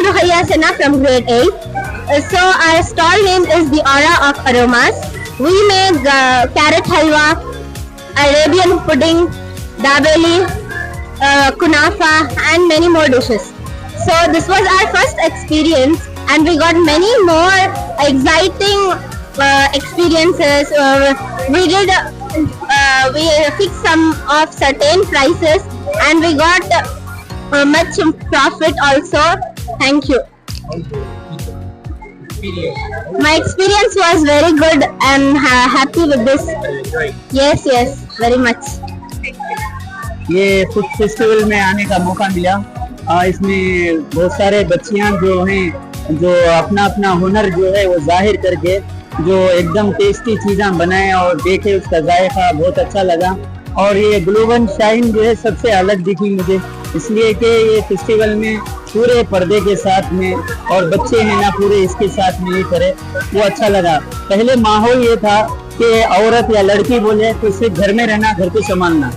Suhaya Sena from grade 8. So our stall name is the Aura of Aromas. We make carrot halwa, Arabian pudding, dabeli, kunafa and many more dishes. So this was our first experience and we got many more exciting experiences. We fixed some of certain prices and we got much profit also. Thank you. My experience was very good and happy with this. Yes, very much. ये food festival में आने का मौका मिला। इसमें बहुत सारे बच्चियां जो हैं जो अपना अपना हुनर जो है वो जाहिर करके जो एकदम टेस्टी चीज़ें बनाए और देखे उसका जायका बहुत अच्छा लगा। और ये ग्लोबल शाइन जो है सबसे अलग दिखी मुझे, इसलिए कि ये फेस्टिवल में पूरे पर्दे के साथ में और बच्चे हैं ना पूरे इसके साथ में ये करे वो अच्छा लगा। पहले माहौल ये था कि औरत या लड़की बोले तो सिर्फ घर में रहना, घर को संभालना,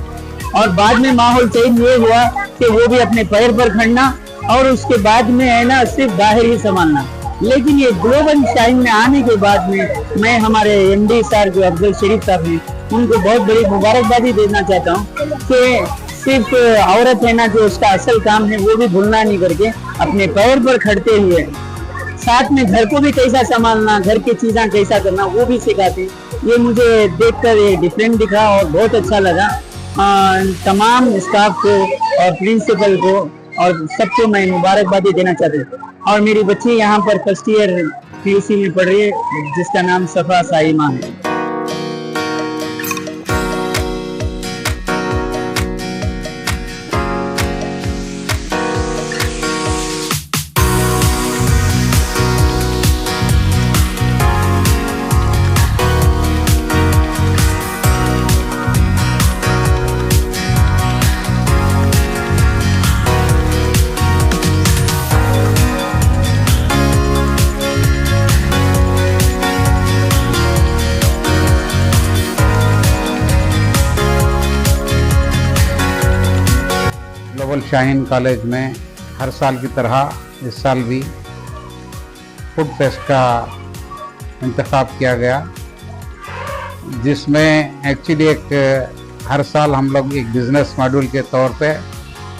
और बाद में माहौल चेंज ये हुआ कि वो भी अपने पैर पर खड़ना और उसके बाद में है ना सिर्फ बाहर ही संभालना। लेकिन ये ग्लोबल शाइन में आने के बाद में मैं हमारे एमडी सर जो अफजल शरीफ साहब हैं उनको बहुत बड़ी मुबारकबादी देना चाहता हूँ कि सिर्फ औरत है ना जो उसका असल काम है वो भी भूलना नहीं करके अपने पैर पर खड़ते हुए साथ में घर को भी कैसा संभालना, घर की चीज़ें कैसा करना वो भी सिखाते। ये मुझे देखकर ये डिफरेंट दिखा और बहुत अच्छा लगा। तमाम स्टाफ को और प्रिंसिपल को और सबको मैं मुबारकबादी देना चाहती हूँ। और मेरी बच्ची यहाँ पर फर्स्ट ईयर पीयूसी में पढ़ रही है जिसका नाम सफा साइमा है। ग्लोबल शाहीन कॉलेज में हर साल की तरह इस साल भी फूड फेस्ट का इंतखाब किया गया, जिसमें एक्चुअली एक हर साल हम लोग एक बिजनेस मॉड्यूल के तौर पे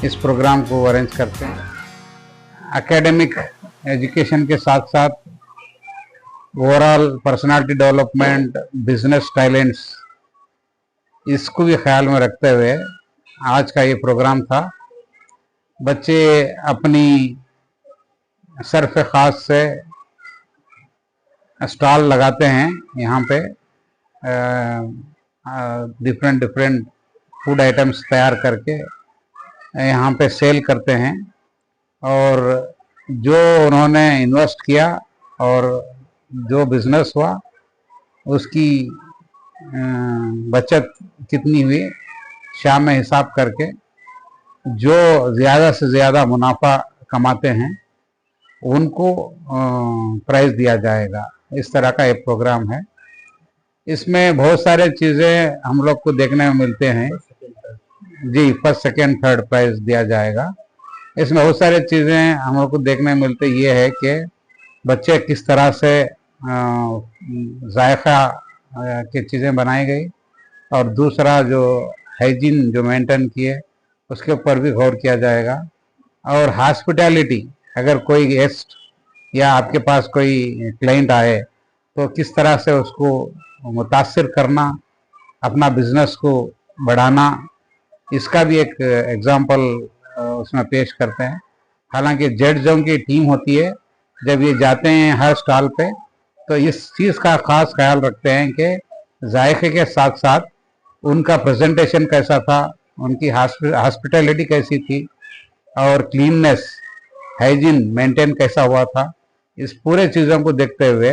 इस प्रोग्राम को अरेंज करते हैं। एकेडमिक एजुकेशन के साथ साथ overall personality development, business talents, इसको भी ख्याल में रखते हुए आज का ये प्रोग्राम था। बच्चे अपनी सरफ ख़ास से स्टॉल लगाते हैं यहाँ पे, डिफरेंट फूड आइटम्स तैयार करके यहाँ पे सेल करते हैं। और जो उन्होंने इन्वेस्ट किया और जो बिजनेस हुआ उसकी बचत कितनी हुई शाम में हिसाब करके जो ज़्यादा से ज़्यादा मुनाफा कमाते हैं उनको प्राइज़ दिया जाएगा। इस तरह का एक प्रोग्राम है। इसमें बहुत सारे चीज़ें हम लोग को देखने में मिलते हैं जी। फर्स्ट, सेकंड, थर्ड प्राइज़ दिया जाएगा। इसमें बहुत सारे चीज़ें हम लोग को देखने में मिलते ये है कि बच्चे किस तरह से जायका की चीज़ें बनाई गई और दूसरा जो हाइजीन जो मेंटेन किए उसके ऊपर भी गौर किया जाएगा। और हॉस्पिटैलिटी, अगर कोई गेस्ट या आपके पास कोई क्लाइंट आए तो किस तरह से उसको मुतासिर करना, अपना बिजनेस को बढ़ाना, इसका भी एक एग्जाम्पल उसमें पेश करते हैं। हालांकि जड्जों की टीम होती है, जब ये जाते हैं हर स्टॉल पे तो इस चीज़ का ख़ास ख्याल रखते हैं कि जायके के साथ साथ उनका प्रेजेंटेशन कैसा था, उनकी हॉस्पिटैलिटी कैसी थी और क्लीननेस, हाइजीन मेंटेन कैसा हुआ था। इस पूरे चीज़ों को देखते हुए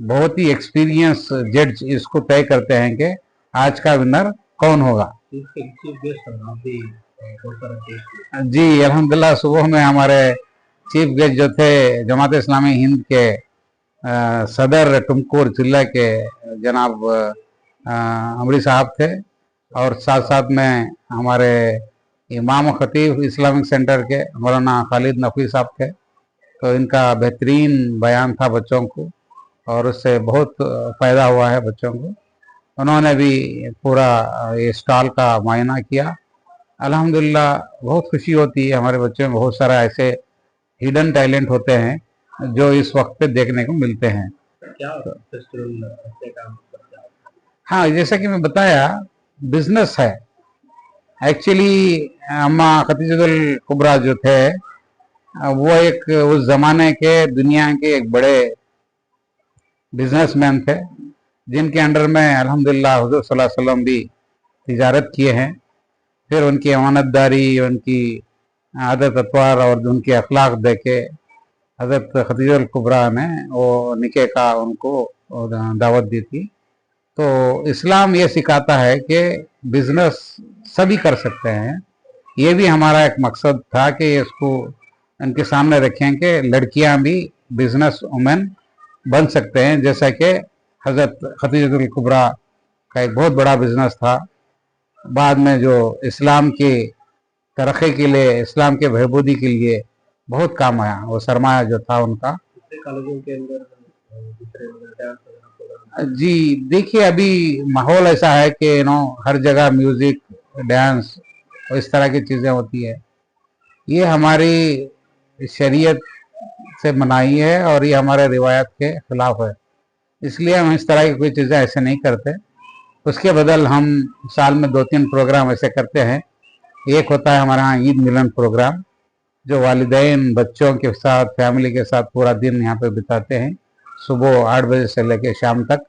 बहुत ही एक्सपीरियंस जज इसको तय करते हैं कि आज का विनर कौन होगा। जी अल्हम्दुलिल्लाह, सुबह में हमारे चीफ गेस्ट जो थे जमात इस्लामी हिंद के सदर टुमकुर जिला के जनाब अमरी साहब थे और साथ साथ में हमारे इमाम खतीब इस्लामिक सेंटर के मौलाना खालिद नकवी साहब थे। तो इनका बेहतरीन बयान था बच्चों को, और उससे बहुत फ़ायदा हुआ है बच्चों को। उन्होंने भी पूरा ये स्टॉल का मुआयना किया। अल्हम्दुलिल्लाह बहुत खुशी होती है, हमारे बच्चों में बहुत सारा ऐसे हिडन टैलेंट होते हैं जो इस वक्त पे देखने को मिलते हैं। क्या फेस्टिवल से काम करते हैं? हाँ, जैसा कि मैं बताया, बिजनेस है एक्चुअली। अम्मा खतीजतुल कुबरा जो थे वो एक उस जमाने के दुनिया के एक बड़े बिजनेसमैन थे, जिनके अंडर में अल्हम्दुलिल्लाह हुज़ूर सल्लल्लाहु अलैहि वसल्लम भी तिजारत किए हैं। फिर उनकी अमानतदारी, उनकी आदत अतवार और उनके अखलाक देखे हज़रत खतीजतुल कुबरा ने वो निकाह का उनको दावत दी थी। तो इस्लाम ये सिखाता है कि बिजनेस सभी कर सकते हैं। ये भी हमारा एक मकसद था कि इसको उनके सामने रखें कि लड़कियां भी बिजनेस वुमेन बन सकते हैं, जैसा कि हज़रत खतीजतुल कुबरा का एक बहुत बड़ा बिजनेस था। बाद में जो इस्लाम की तरक्की के लिए, इस्लाम के बहबूदी के लिए बहुत काम आया, वो सरमाया जो था उनका। कॉलेजों के अंदर जी देखिए, अभी माहौल ऐसा है कि हर जगह म्यूजिक, डांस और इस तरह की चीज़ें होती है। ये हमारी शरीयत से मनाही है और ये हमारे रिवायत के खिलाफ है, इसलिए हम इस तरह की कोई चीज़ें ऐसे नहीं करते। उसके बदल हम साल में 2-3 प्रोग्राम ऐसे करते हैं। एक होता है हमारे यहाँ ईद मिलन प्रोग्राम, जो वालिदैन बच्चों के साथ, फैमिली के साथ पूरा दिन यहाँ पे बिताते हैं। सुबह 8 बजे से लेकर शाम तक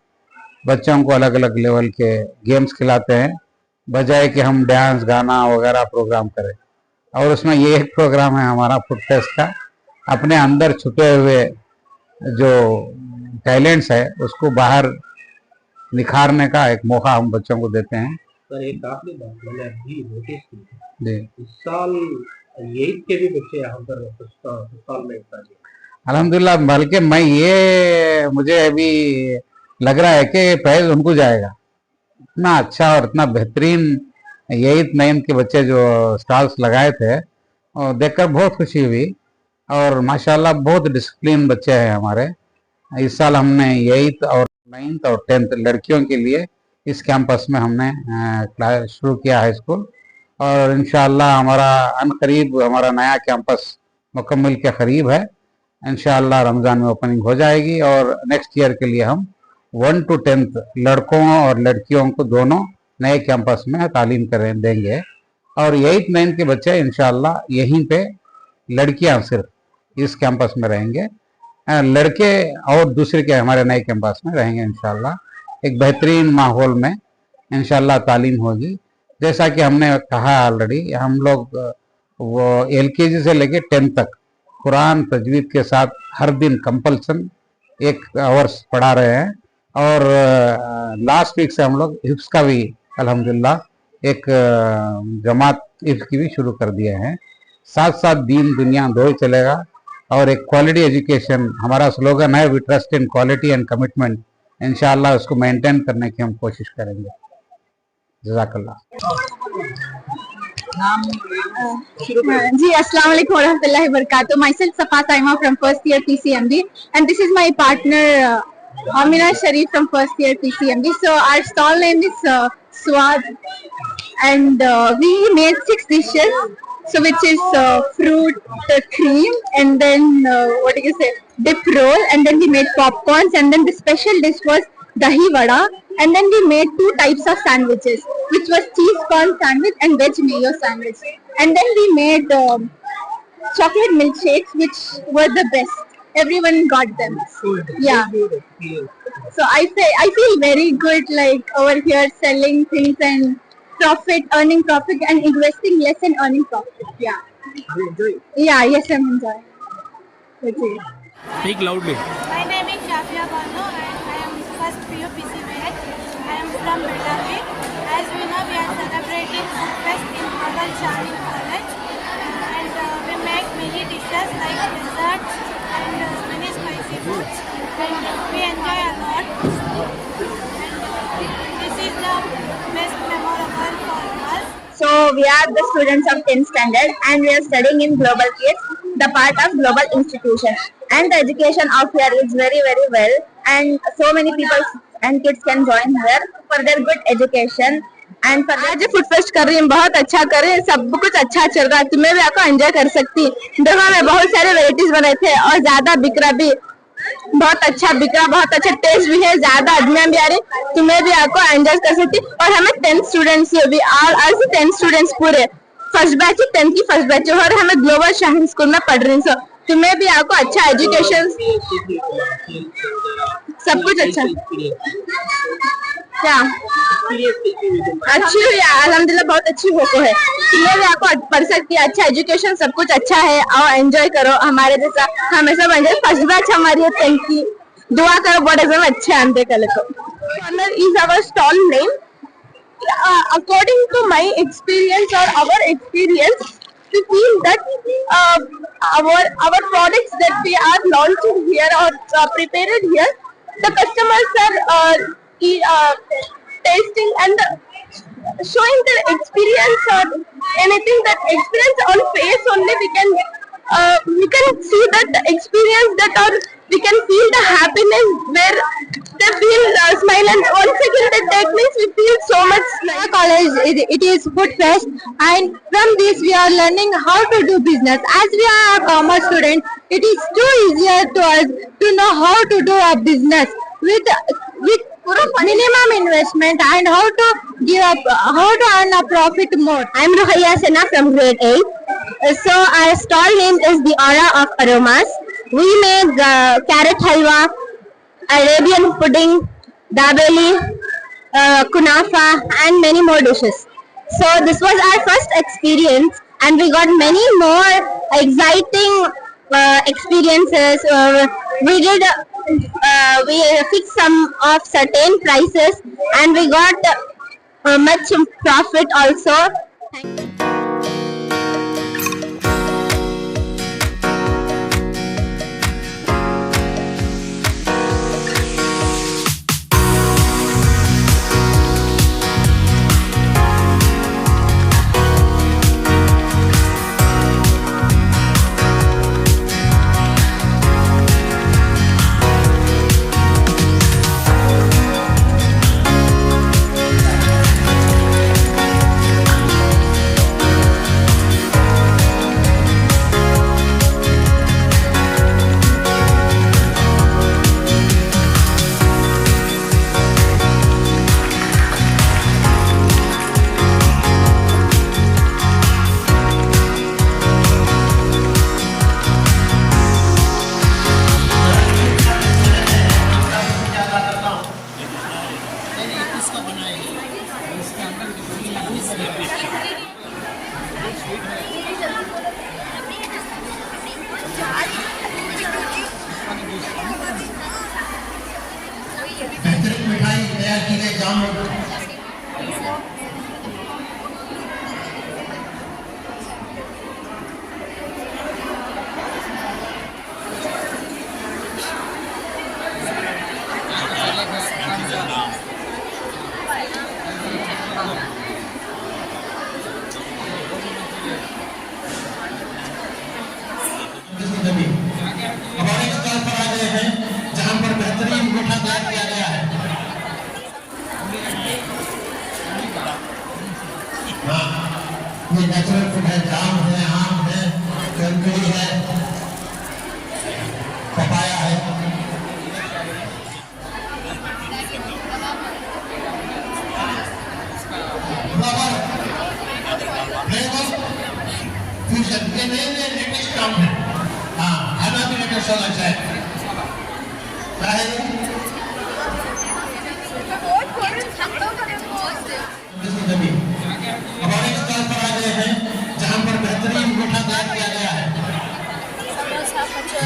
बच्चों को अलग अलग लेवल के गेम्स खिलाते हैं, बजाय कि हम डांस, गाना वगैरह प्रोग्राम करें। और उसमें ये एक प्रोग्राम है हमारा फूड फेस्ट का। अपने अंदर छुपे हुए जो टैलेंट्स है उसको बाहर निखारने का एक मौका हम बच्चों को देते हैं। सर एक आखिरी बात मैंने अभी नोटिस की जी, इस साल ये के भी बच्चे यहाँ पर साल में हिस्सा लिया। अल्हम्दुलिल्लाह। बल्कि मुझे अभी लग रहा है कि प्राइज उनको जाएगा। इतना अच्छा और इतना बेहतरीन 8th-9th के बच्चे जो स्टॉल्स लगाए थे, और देखकर बहुत खुशी हुई। और माशाल्लाह बहुत डिसिप्लिन बच्चे हैं हमारे। इस साल हमने 8th और 9th और 10th लड़कियों के लिए इस कैंपस में हमने क्लास शुरू किया हाई स्कूल, और इंशाअल्लाह हमारा अनकरीब हमारा नया कैंपस मुकम्मल के करीब है। इंशाअल्लाह रमज़ान में ओपनिंग हो जाएगी, और नेक्स्ट ईयर के लिए हम 1 to 10th लड़कों और लड़कियों को दोनों नए कैंपस में तालीम देंगे। और 8th-9th के बच्चे इंशाअल्लाह यहीं पे, लड़कियां सिर्फ इस कैंपस में रहेंगे, लड़के और दूसरे के हमारे नए कैंपस में रहेंगे। इंशाअल्लाह एक बेहतरीन माहौल में इंशाअल्लाह तालीम होगी। जैसा कि हमने कहा ऑलरेडी, हम लोग वो LKG से लेके 10th तक कुरान तजवीद के साथ हर दिन कंपल्सन 1 आवर्स पढ़ा रहे हैं। और लास्ट वीक से हम लोग हिफ्स का भी अल्हम्दुलिल्लाह एक जमात हिफ्स की भी शुरू कर दिए हैं। साथ साथ दीन दुनिया दो ही चलेगा, और एक क्वालिटी एजुकेशन हमारा स्लोगन है, we trust in quality and commitment. इंशाअल्लाह उसको मेंटेन करने की हम कोशिश करेंगे। जज़ाकल्लाह। जी, अस्सलाम वालेकुम warahmatullahi wabarakatuh. Myself Safa Saima from first year PCMB, and this is my partner Amina Sharif from first year PCMB. So our stall name is Swad, and we made 6 dishes. So which is fruit cream, and then what do you say, dip roll, and then we made popcorns, and then the special dish was dahi vada, and then we made 2 types of sandwiches, which was cheese corn sandwich and veg mayo sandwich, and then we made chocolate milkshakes, which were the best. Everyone got them. Yeah. So I feel very good, like over here selling things and earning profit, and investing less and earning profit. Yeah. Are you enjoying? Yeah, yes, I'm enjoying. That's it. Speak loudly. My name is Shafia Bano, and I am first PU PCBH. I am from Belgavi. As we know, we are celebrating Food Fest in Model Shani College, and we make many dishes like desserts and many spicy foods, and we enjoy a lot. And this is the best memorable for us. So we are the students of 10th standard, and we are studying in Global Kids. the part of global institution, and the education of here is very well, and so many people and kids can join here for their good education and for आज food fest कर रही है, बहुत अच्छा कर रही है, सब कुछ अच्छा चल रहा है, तुम्हें भी आकर एंजॉय कर सकती। देखो मैं बहुत सारे वेराइटीज बनाए थे और ज्यादा बिक रहा भी, बहुत अच्छा बिक रहा, बहुत अच्छा टेस्ट भी है, ज्यादा आदमियां भी आ रही, तुम्हें भी आकर एंजॉय कर सकती। और हमें 10 स्टूडेंट्स भी आज 10 स्टूडेंट्स पूरे फर्स्ट बैच 10th की फर्स्ट बैच और हमें ग्लोबल शाहीन स्कूल में पढ़ रही हूँ। तुम्हें भी आपको अच्छा एजुकेशन सब कुछ अच्छा क्या अच्छी हुई अल्हम्दुलिल्लाह, बहुत अच्छी हो है। तुम्हें भी आपको पढ़ सकती है, अच्छा एजुकेशन सब कुछ अच्छा है और एंजॉय करो हमारे जैसा, हमें सब एंजॉय। फर्स्ट बैच हमारी 10th की, दुआ करो बड़े एग्जाम अच्छे आते कल को। Is our stall name according to my experience or our experience, we feel that our products that we are launching here or prepared here, the customers are tasting and showing their experience or anything, that experience on face only we can see that experience, that or we can feel the happiness where they feel smile, and once again they take means we feel so much. Our college it is food fest, and from this we are learning how to do business. As we are a commerce student, it is too easier to us to know how to do a business with minimum investment and how to earn a profit more. I am Ruhayya Sena from grade 8. So our stall name is the Aura of Aromas. We make carrot halwa, Arabian pudding, dabeli, kunafa, and many more dishes. So this was our first experience, and we got many more exciting experiences. We fixed some of certain prices, and we got much profit also. Thank you. बेहतरीन मिठाई तैयार की गई जामुन। हमारे stall पर आ गए हैं जहां पर बेहतरीन मीठा तैयार किया गया है। हाँ, ये नेचुरल फूड है, जाम है, आम है, कनकड़ी है, पपाया है। फ्यूजन ये नए लेटेस्ट काम है। हाँ, खाना भी लेटेस्ट होना चाहिए। हमारे स्टॉल पर आ गए हैं जहां पर बेहतरीन मीठा तैयार किया गया है।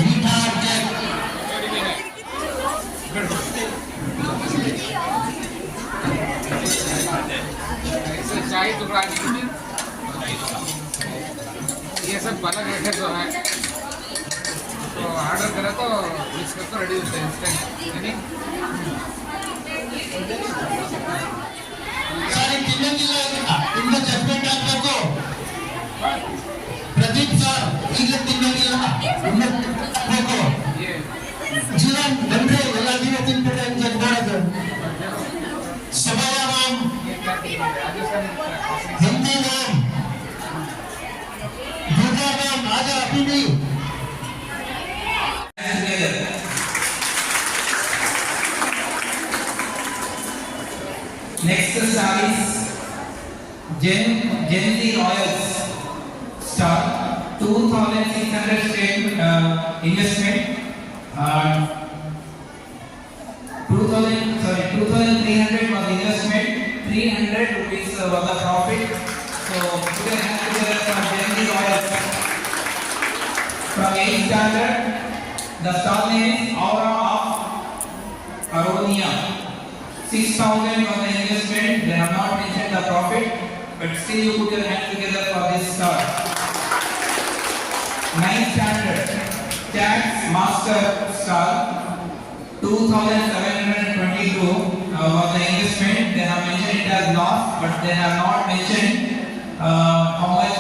मीठा चाय टुकड़ा ये सब अलग रखे तो है, तो ऑर्डर करा तो मिक्स करके रेडी होता है इंस्टेंट। सारी टीमें इनमें जजमेंट आपको प्रदीप सर, इधर टीमें ಖೋಖೋ ಜೀವನ್ ಬಂದ್ರೆ ಎಲ್ಲ ನೀವೇ ತಿನ್ಬಿಟ್ರೆ ಅಂತ ಮಾಡೋದು ಸಭಾಯ ನಾಮ್ हिंदी नाम दूसरा नाम आजा अभी भी Next star is Gen Z Royals star 2,600 state investment 2,300 was investment 300 rupees was the profit. So put your hands together for Gen Z Royals. From 8th standard, the star name is Aura of Aronia. 6,000 was the investment. They have not mentioned the profit, but still you put your hands together for this star. 9th standard, Tax Master star 2,722 was the investment. They have mentioned it as loss, but they have not mentioned how much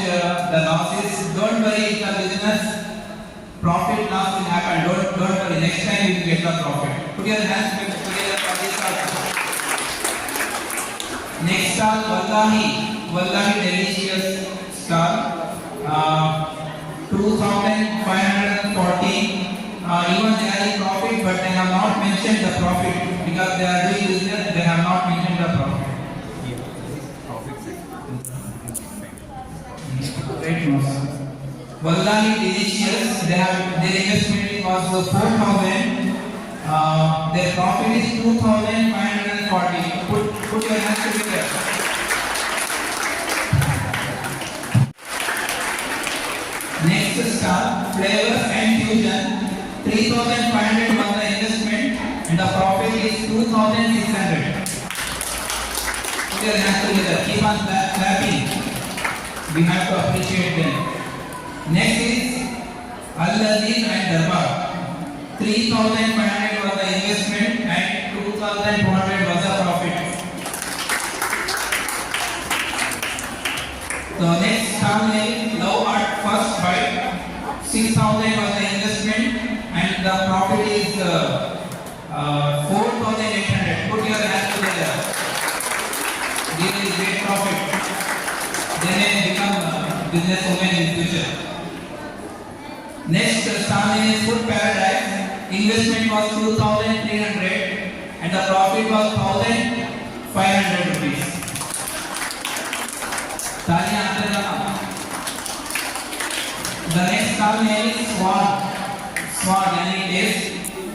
the loss is. Don't worry, it's a business. Profit loss will happen. Don't worry. Next time you will get the profit. Put your hands together for this star. Next star, Wallahi Delicious star 2,540. Even they are in profit, but they have not mentioned the profit because they are doing business. They have not mentioned the profit. Right, Wallahi Delicious. Their investment was 4,000. Their profit is 2,540. Put your hands together. Next star, Flavors and Fusion. 3,500 was the investment and the profit is 2,600. Put your hands together. Keep on clapping. We have to appreciate them. Next is Al-Aziz and Darbar. 3,500 was the investment and 2,200 was the profit. So next star name Love at First Bite. 6,000 was the investment and the profit is 4,800. Put your hands together. This is great profit. They may become businesswomen in future. Next star name is Food Paradise. Investment was 2,300 and the profit was 1,500 rupees. The next star name is Sword, and it is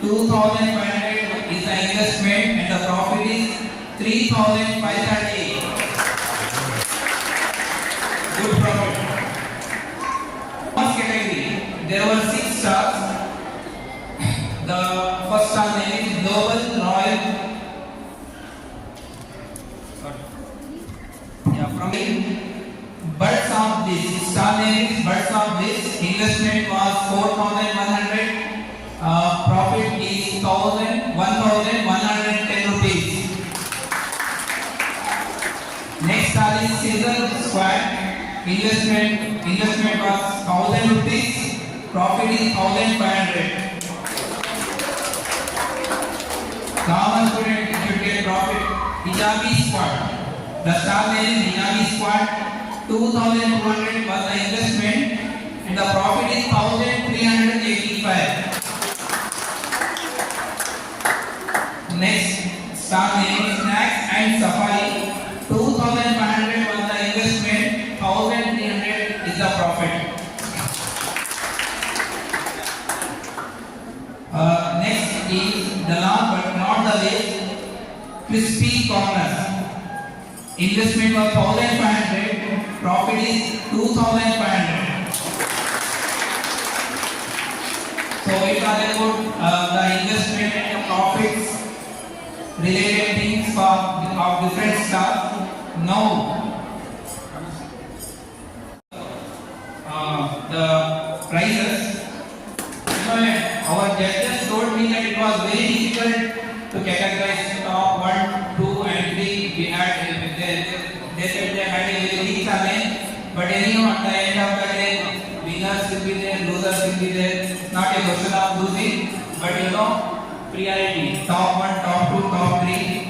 2,500 is the investment and the profit is 3,530. Good profit. First category, there were 6 stars. The first star name is Global Royal. From Birds of Bliss. Star name is Birds of Bliss. Investment was 4,100. Profit is 1,110 rupees. Next star is Scissor Squad. Investment was 1,000 rupees. Profit is 1,500. Common student should get profit. Hijabi Squad. The star name is Hijabi Squad. 2,200 was the investment and the profit is 1,385. Next star name is Snacks and Safari. 2,500 was the investment, 1,300 is the profit. Next is the last but not the least, Crispy Corners. Investment was 1,500, profit is 2,500. So it was about the investment and the profits related things of different stuff. Now the prices. Our judges told me that it was very difficult to categorize top 1, 2 and 3. We had they said they had a very big challenge, but anyhow at the end of the day, winners will be there, losers will be there. question of losing, but you know, priority, top 1, top 2, top 3,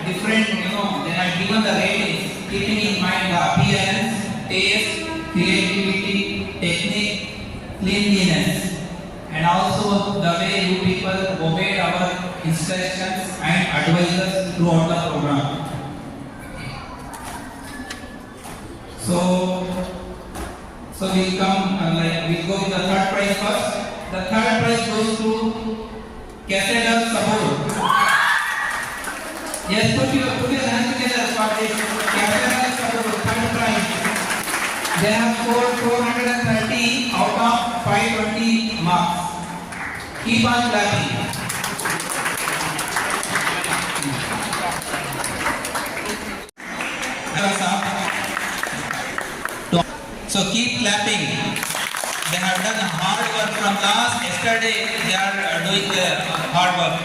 different, you know, they have given the ratings, keeping in mind the appearance, taste, creativity, technique, cleanliness, and also the way you people obeyed our instructions and advices throughout the program. So we'll come we'll go with the third prize first. The third prize goes to Casadal Sabur. Yes, put your hands together for this. Casadal Sabur, third prize. They have scored 430 out of 520 marks. Keep on clapping. So keep clapping. They have done hard work from last yesterday. They are doing the hard work.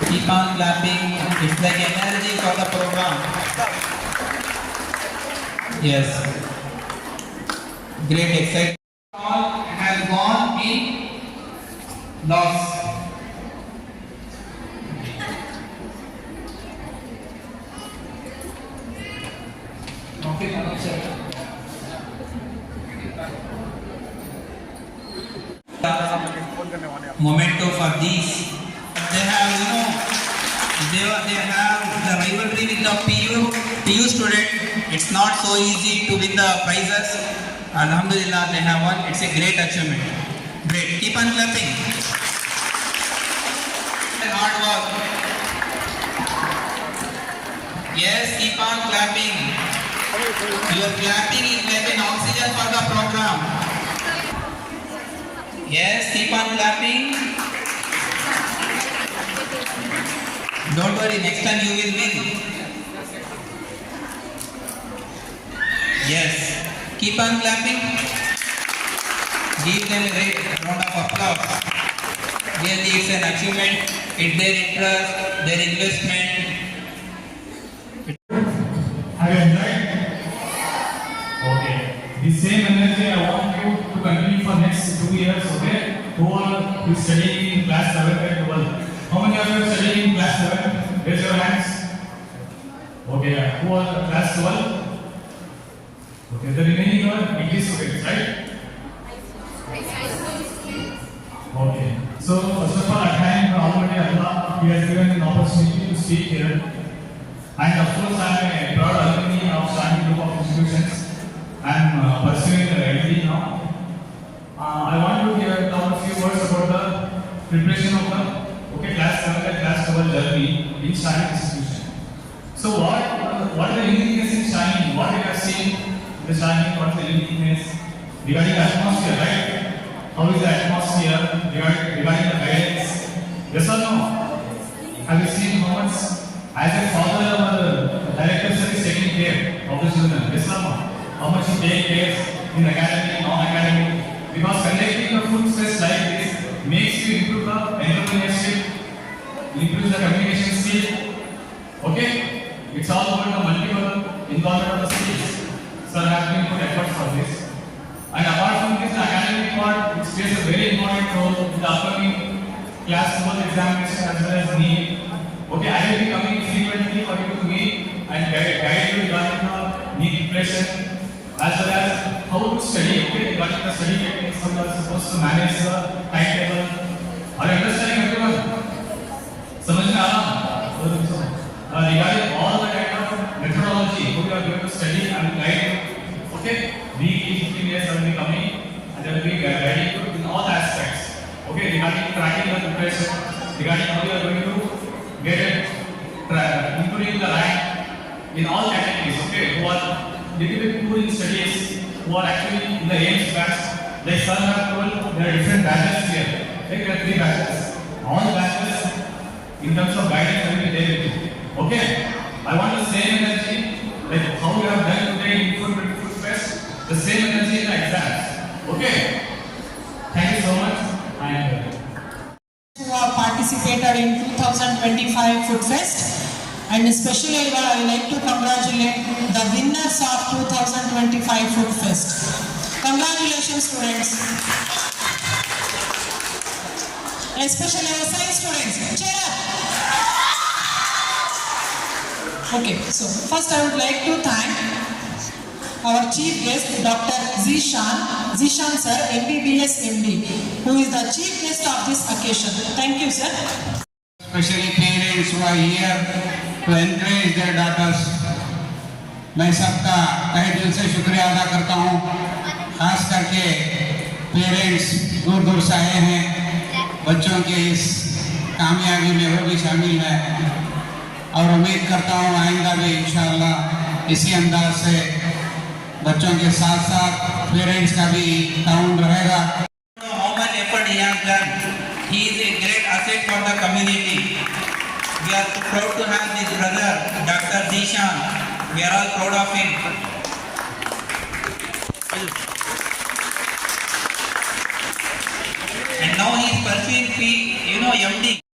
Keep on clapping. It's like energy for the program. Yes. Great excitement. All have gone in loss. Memento for these. They have, you know, they have the rivalry with the PU student. It's not so easy to win the prizes. Alhamdulillah, they have won. It's a great achievement. Great. Keep on clapping. Hard work. Yes, keep on clapping. Your clapping is like an oxygen for the program. Yes, keep on clapping. Don't worry, next time you will win. Yes, keep on clapping. Give them a round of applause. Really, it's an achievement. It's their interest, their investment. Have you enjoyed? Okay. The same energy I want you to continue for next 2 years, okay? Who are studying in class 7 and 12? How many of you are studying in class 7? Raise your hands. Okay. Who are class 12? Okay. The remaining are English students, right? Okay. So first of all, I thank Almighty Allah. He has given an opportunity to speak here. And of course, I am a proud alumni of Shani Group of Institutions. I am pursuing the LD now. I want to talk a few words about the preparation of the class 7 and class 12 journey in Shani institution. So what is the uniqueness in Shani? What you have seen in the Shani? What is the uniqueness regarding the atmosphere, right? How is the atmosphere regarding the guidance? Yes or no? Have you seen how much as a father or director sir is taking care of the children? Yes or no? How much he takes care in academic, non-academic? Because conducting a food fest like this makes you improve the entrepreneurship, improves the communication skill. Okay? It's all about the multiple involvement of the skills. Sir has been put efforts for this. And apart from this, the academic part, which plays a very important role in the upcoming class 12 examination as well as NEET. Okay, I will be coming frequently for you to meet and guide you regarding the NEET preparation as well as how to study. Okay, regarding the study techniques, how you are supposed to manage the timetable. Are you understanding everyone? समझ में आ रहा? Regarding all the kind of methodology, how you are going to study and guide you. Okay, weekly 15 days I will be coming and I will be guiding you in all aspects. Okay, regarding tracking the preparation, regarding how you are going to get it, improving the rank in all categories. Okay, who are little bit poor in studies, who are actually in the AIMS batch. Like sir have told, there are different batches here. Like there are 3 batches. All batches in terms of guidance will be there with you. Okay, I want the same energy like how we have done today in Food Fest, the same energy in the exams. Okay, thank you so much. And who have participated in 2025 Food Fest, and especially I would like to congratulate the winners of 2025 Food Fest. Fest. Congratulations, students. Especially our science students. Cheer up. Okay, so first I would like to thank our chief guest, Dr. Zishan sir, MBBS MD, who is the chief guest of this occasion. Thank you, sir. Especially parents who are here to encourage their daughters. मैं सबका तहे दिल से शुक्रिया अदा करता हूँ, खास करके पेरेंट्स दूर दूर से आए हैं, बच्चों के इस कामयाबी में वो भी शामिल है और उम्मीद करता हूँ आइंदा भी इंशाअल्लाह इसी अंदाज से बच्चों के साथ साथ पेरेंट्स का भी ताउन रहेगा. How much effort he has done. He is a great asset for the community. We are proud to have this brother, Dr. Zishan. We are all proud of him. And now he is pursuing MD.